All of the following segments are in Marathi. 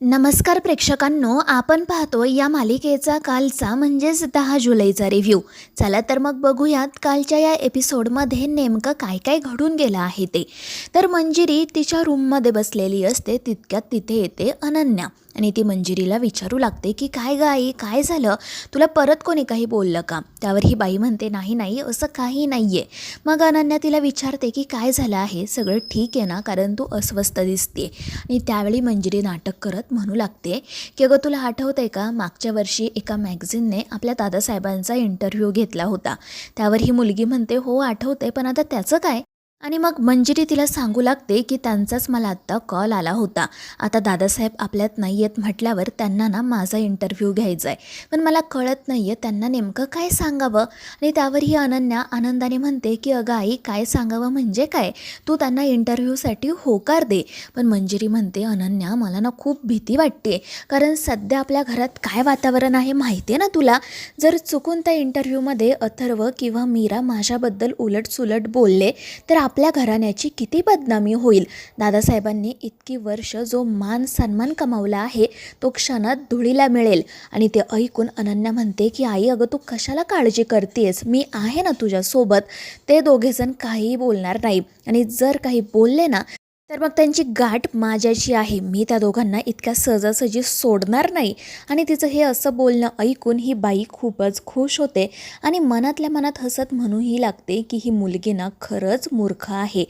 नमस्कार प्रेक्षकांनो, आपण पाहतो या मालिकेचा कालचा म्हणजेच 10 जुलैचा रिव्ह्यू. चला तर मग बघूयात कालच्या या एपिसोडमध्ये नेमकं काय काय घडून गेलं आहे ते. तर मंजिरी तिच्या रूममध्ये बसलेली असते, तितक्यात तिथे येते अनन्या आणि ती मंजिरीला विचारू लागते की काय ग आई, काय झालं, तुला परत कोणी काही बोललं का? त्यावर ही बाई म्हणते नाही नाही, असं काही नाही आहे. मग अनन्या तिला विचारते की काय झालं आहे, सगळं ठीक आहे ना, कारण तू अस्वस्थ दिसते. आणि त्यावेळी मंजिरी नाटक करत म्हणू लागते की अगं तुला आठवतं आहे का, मागच्या वर्षी एका मॅगझिनने आपल्या दादासाहेबांचा इंटरव्ह्यू घेतला होता. त्यावर ही मुलगी म्हणते हो आठवते, पण आता त्याचं काय? आणि मग मंजिरी तिला सांगू लागते की त्यांचाच मला आत्ता कॉल आला होता. आता दादासाहेब आपल्यात नाही आहेत म्हटल्यावर त्यांना ना माझा इंटरव्ह्यू घ्यायचा आहे, पण मला कळत नाही आहे त्यांना नेमकं काय सांगावं. आणि त्यावर ही अनन्या आनंदाने म्हणते की अगं आई, काय सांगावं म्हणजे काय, तू त्यांना इंटरव्ह्यूसाठी होकार दे. पण मंजिरी म्हणते अनन्या, मला ना खूप भीती वाटते, कारण सध्या आपल्या घरात काय वातावरण आहे माहिती आहे ना तुला. जर चुकून त्या इंटरव्ह्यूमध्ये अथर्व किंवा मीरा माझ्याबद्दल उलटसुलट बोलले तर आपल्या घराण्याची किती बदनामी होईल. दादासाहेबांनी इतकी वर्ष जो मान सन्मान कमावला आहे तो क्षणात धुळीला मिळेल. आणि ते ऐकून अनन्या म्हणते की आई अगं तू कशाला काळजी करतेस, मी आहे ना तुझ्यासोबत. ते दोघेजण काहीही बोलणार नाही, आणि जर काही बोलले ना तर मग त्यांची गाठ माझ्याशी आहे, मी त्या दोघांना इतक्या सहजासहजी सोडणार नाही. आणि तिचं हे असं बोलणं ऐकून ही बाई खूपच खुश होते आणि मनातल्या मनात हसत म्हणूही लागते की ही मुलगी ना खरंच मूर्ख आहे.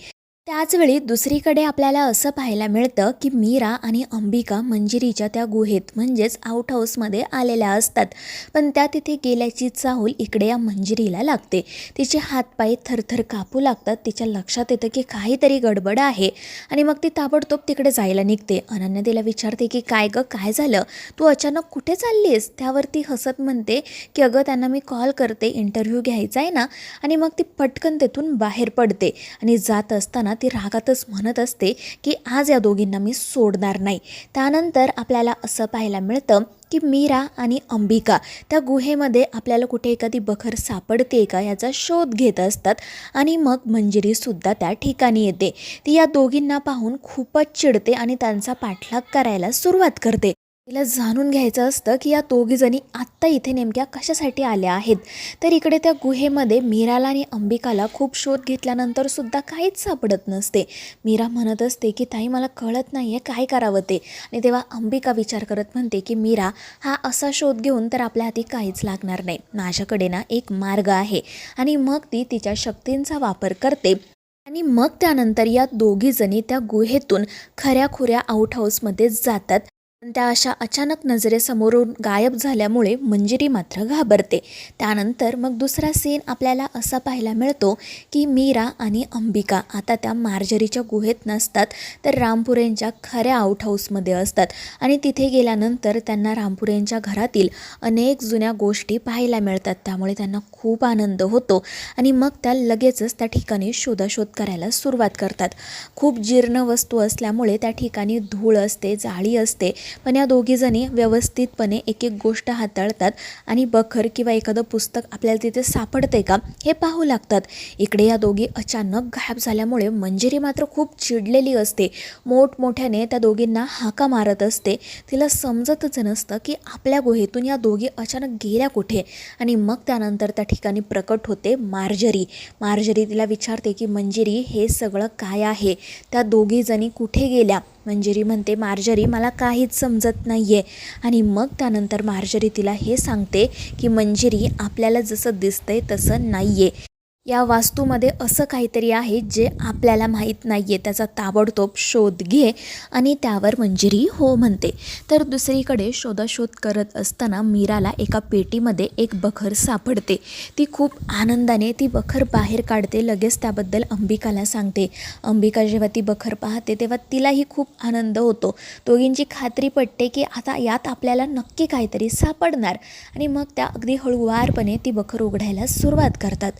त्याचवेळी दुसरीकडे आपल्याला असं पाहायला मिळतं की मीरा आणि अंबिका मंजिरीच्या त्या गुहेत म्हणजेच आउट हाऊसमध्ये आलेल्या असतात, पण त्या तिथे गेल्याची चाहूल इकडे या मंजिरीला लागते. तिचे हातपाय थरथर कापू लागतात, तिच्या लक्षात येतं की काहीतरी गडबड आहे आणि मग ती ताबडतोब तिकडे जायला निघते. अनन्या तिला विचारते की काय गं, काय झालं, तू अचानक कुठे चाललीस? त्यावर ती हसत म्हणते की अगं त्यांना मी कॉल करते, इंटरव्ह्यू घ्यायचा आहे ना. आणि मग ती पटकन तेथून बाहेर पडते आणि जात असताना ती रागातच म्हणत असते की आज या दोघींना मी सोडणार नाही. त्यानंतर आपल्याला असं पाहायला मिळतं की मीरा आणि अंबिका त्या गुहेमध्ये आपल्याला कुठे एखादी बखर सापडते का याचा शोध घेत असतात. आणि मग मंजिरीसुद्धा त्या ठिकाणी येते. ती या दोघींना पाहून खूपच चिडते आणि त्यांचा पाठलाग करायला सुरुवात करते. तिला जाणून घ्यायचं असतं की या दोघीजणी आत्ता इथे नेमक्या कशासाठी आल्या आहेत. तर इकडे त्या गुहेमध्ये मीराला आणि अंबिकाला खूप शोध घेतल्यानंतर सुद्धा काहीच सापडत नसते. मीरा म्हणत असते की ताई मला कळत नाही आहे काय करावं ते. आणि तेव्हा अंबिका विचार करत म्हणते की मीरा, हा असा शोध घेऊन तर आपल्या हाती काहीच लागणार नाही, माझ्याकडे ना एक मार्ग आहे. आणि मग ती तिच्या शक्तींचा वापर करते आणि मग त्यानंतर या दोघीजणी त्या गुहेतून खऱ्याखुऱ्या आउट हाऊसमध्ये जातात. पण त्या अशा अचानक नजरेसमोरून गायब झाल्यामुळे मंजिरी मात्र घाबरते. त्यानंतर मग दुसरा सीन आपल्याला असा पाहायला मिळतो की मीरा आणि अंबिका आता त्या मार्जरीच्या गुहेत नसतात, तर रामपुरेंच्या खऱ्या आउट हाऊसमध्ये असतात. आणि तिथे गेल्यानंतर त्यांना रामपुरेंच्या घरातील अनेक जुन्या गोष्टी पाहायला मिळतात, त्यामुळे त्यांना खूप आनंद होतो. आणि मग त्या लगेचच त्या ठिकाणी शोधाशोध करायला सुरुवात करतात. खूप जीर्ण वस्तू असल्यामुळे त्या ठिकाणी धूळ असते, जाळी असते, पण या दोघीजणी व्यवस्थितपणे एक एक गोष्ट हाताळतात आणि बखर किंवा एखादं पुस्तक आपल्याला तिथे सापडते का हे पाहू लागतात. इकडे या दोघी अचानक गायब झाल्यामुळे मंजिरी मात्र खूप चिडलेली असते, मोठमोठ्याने त्या दोघींना हाका मारत असते. तिला समजतच नसतं की आपल्या गुहेतून या दोघी अचानक गेल्या कुठे. आणि मग त्यानंतर त्या ठिकाणी प्रकट होते मार्जरी. मार्जरी तिला विचारते की मंजिरी, हे सगळं काय आहे, त्या दोघीजणी कुठे गेल्या? मंजिरी म्हणते मार्जरी, मला काहीच समजत नाही आहे. आणि मग त्यानंतर मार्जरी तिला हे सांगते की मंजिरी, आपल्याला जसं दिसतंय तसं नाही आहे, या वास्तूमध्ये असं काहीतरी आहे जे आपल्याला माहीत नाही आहे, त्याचा ताबडतोब शोध घे. आणि त्यावर मंजिरी हो म्हणते. तर दुसरीकडे शोधाशोध करत असताना मीराला एका पेटीमध्ये एक बखर सापडते. ती खूप आनंदाने ती बखर बाहेर काढते, लगेच त्याबद्दल अंबिकाला सांगते. अंबिका जेव्हा ती बखर पाहते तेव्हा तिलाही खूप आनंद होतो. दोघींची खात्री पटते की आता यात आपल्याला नक्की काहीतरी सापडणार. आणि मग त्या अगदी हळूवारपणे ती बखर उघडायला सुरुवात करतात.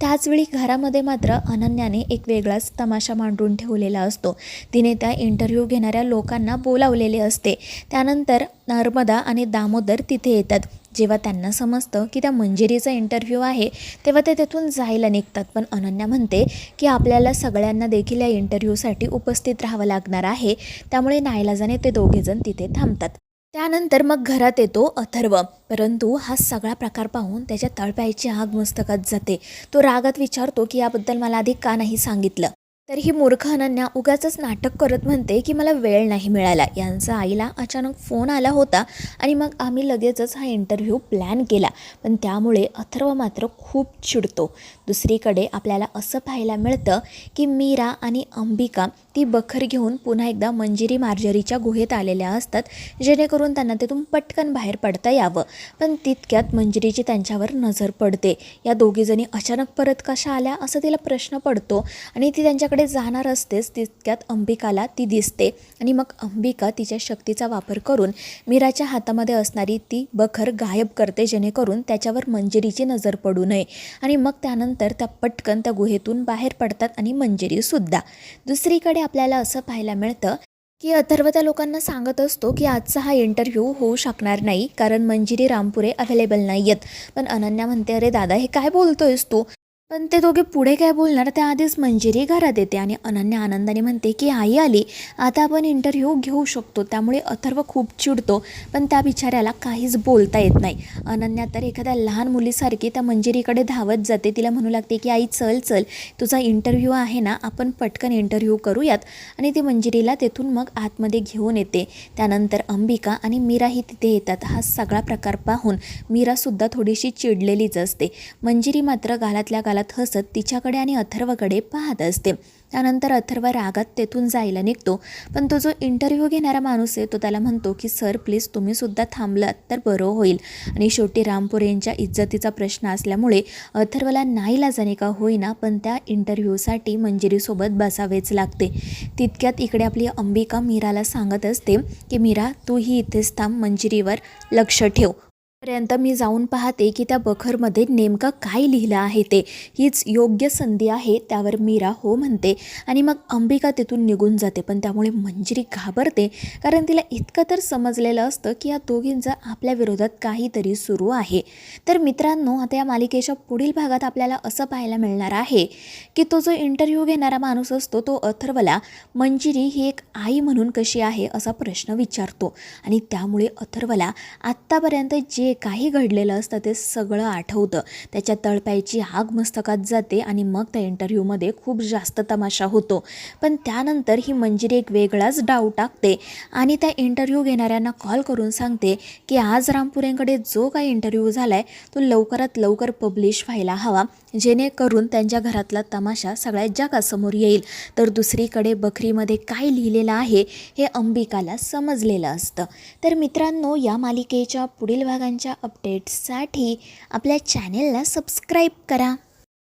त्याचवेळी घरामध्ये मात्र अनन्याने एक वेगळाच तमाशा मांडून ठेवलेला असतो. तिने त्या इंटरव्ह्यू घेणाऱ्या लोकांना बोलावलेले असते. त्यानंतर नर्मदा आणि दामोदर तिथे येतात. जेव्हा त्यांना समजतं की त्या मंजिरीचा इंटरव्ह्यू आहे तेव्हा ते तिथून जायला निघतात. पण अनन्या म्हणते की आपल्याला सगळ्यांना देखील या इंटरव्ह्यूसाठी उपस्थित राहावं लागणार आहे, त्यामुळे नाईलाजाने ते दोघेजण तिथे थांबतात. त्यानंतर मग घरात येतो अथर्व, परंतु हा सगळा प्रकार पाहून त्याच्या तळपायाची आग मस्तकात जाते. तो रागात विचारतो की याबद्दल मला आधी का नाही सांगितलं. तर ही मूर्ख अनन्या उगाचच नाटक करत म्हणते की मला वेळ नाही मिळाला. यांचा आईला अचानक फोन आला होता आणि मग आम्ही लगेचच हा इंटरव्ह्यू प्लॅन केला. पण त्यामुळे अथर्व मात्र खूप चिडतो. दुसरीकडे आपल्याला असं पाहायला मिळतं की मीरा आणि अंबिका ती बखर घेऊन पुन्हा एकदा मंजिरी मार्जरीच्या गुहेत आलेल्या असतात, जेणेकरून त्यांना तिथून पटकन बाहेर पडता यावं. पण तितक्यात मंजिरीची त्यांच्यावर नजर पडते. या दोघीजणी अचानक परत कशा आल्या असं तिला प्रश्न पडतो आणि ती त्यांच्याकडे जाणार असतेच तितक्यात अंबिकाला ती दिसते आणि मग अंबिका तिच्या शक्तीचा वापर करून मीराच्या हातामध्ये असणारी ती बखर गायब करते, जेणेकरून त्याच्यावर मंजिरीची नजर पडू नये. आणि मग त्यानंतर त्या पटकन त्या गुहेतून बाहेर पडतात आणि मंजिरीसुद्धा. दुसरीकडे आपल्याला असं पाहायला मिळतं की अथर्व त्या लोकांना सांगत असतो की आजचा हा इंटरव्ह्यू होऊ शकणार नाही, कारण मंजिरी रामपुरे अवेलेबल नाही आहेत. पण अनन्या म्हणते, अरे दादा हे काय बोलतोयस तू. पण ते दोघे पुढे काय बोलणार त्याआधीच मंजिरी घरात येते आणि अनन्या आनंदाने म्हणते की आई आली, आता आपण इंटरव्ह्यू घेऊ शकतो. त्यामुळे अथर्व खूप चिडतो, पण त्या बिचाऱ्याला काहीच बोलता येत नाही. अनन्या तर एखाद्या लहान मुलीसारखी त्या मंजिरीकडे धावत जाते. तिला म्हणू लागते की आई चल चल, तुझा इंटरव्ह्यू आहे ना, आपण पटकन इंटरव्ह्यू करूयात. आणि ती मंजिरीला तेथून मग आतमध्ये घेऊन येते. त्यानंतर अंबिका आणि मीराही तिथे येतात. हा सगळा प्रकार पाहून मीरासुद्धा थोडीशी चिडलेलीच असते. मंजिरी मात्र गालातल्या गालात हसत तिच्याकडे आणि अथर्वकडे पाहत असते. त्यानंतर अथर्व रागात तेथून जायला निघतो, पण तो जो इंटरव्ह्यू घेणारा माणूस आहे तो त्याला म्हणतो की सर प्लीज तुम्हीसुद्धा थांबलात तर बरं होईल. आणि शेवटी रामपुरेंच्या इज्जतीचा प्रश्न असल्यामुळे अथर्वला नाईलाजाने का होईना पण त्या इंटरव्ह्यूसाठी मंजिरीसोबत बसावेच लागते. तितक्यात इकडे आपली अंबिका मीराला सांगत असते की मीरा तूही इथेच थांब, मंजिरीवर लक्ष ठेव. पर्यंत मी जाऊन पाहते की त्या बखरमध्ये नेमकं काय लिहिलं आहे ते. हीच योग्य संधी आहे. त्यावर मीरा हो म्हणते आणि मग अंबिका तिथून निघून जाते. पण त्यामुळे मंजिरी घाबरते, कारण तिला इतकं तर समजलेलं असतं की या दोघींचं आपल्या विरोधात काहीतरी सुरू आहे. तर मित्रांनो, आता या मालिकेच्या पुढील भागात आपल्याला असं पाहायला मिळणार आहे की तो जो इंटरव्ह्यू घेणारा माणूस असतो तो अथर्वला मंजिरी ही एक आई म्हणून कशी आहे असा प्रश्न विचारतो. आणि त्यामुळे अथर्वला आत्तापर्यंत जे काही घडलेलं असतं ते सगळं आठवतं. त्याच्या तळपायाची आग मस्तकात जाते आणि मग त्या इंटरव्ह्यूमध्ये खूप जास्त तमाशा होतो. पण त्यानंतर ही मंजिरी एक वेगळाच डाव टाकते आणि त्या इंटरव्ह्यू घेणाऱ्यांना कॉल करून सांगते की आज रामपुरेंकडे जो काही इंटरव्ह्यू झाला आहे तो लवकरात लवकर पब्लिश व्हायला हवा, जेणेकरून त्यांच्या घरातला तमाशा सगळ्या जगासमोर येईल. तर दुसरीकडे बखरीमध्ये काय लिहिलेलं आहे हे अंबिकाला समजलेलं असतं. तर मित्रांनो, या मालिकेच्या पुढील भागांच्या अपडेट्ससाठी आपल्या चॅनेलला सबस्क्राईब करा.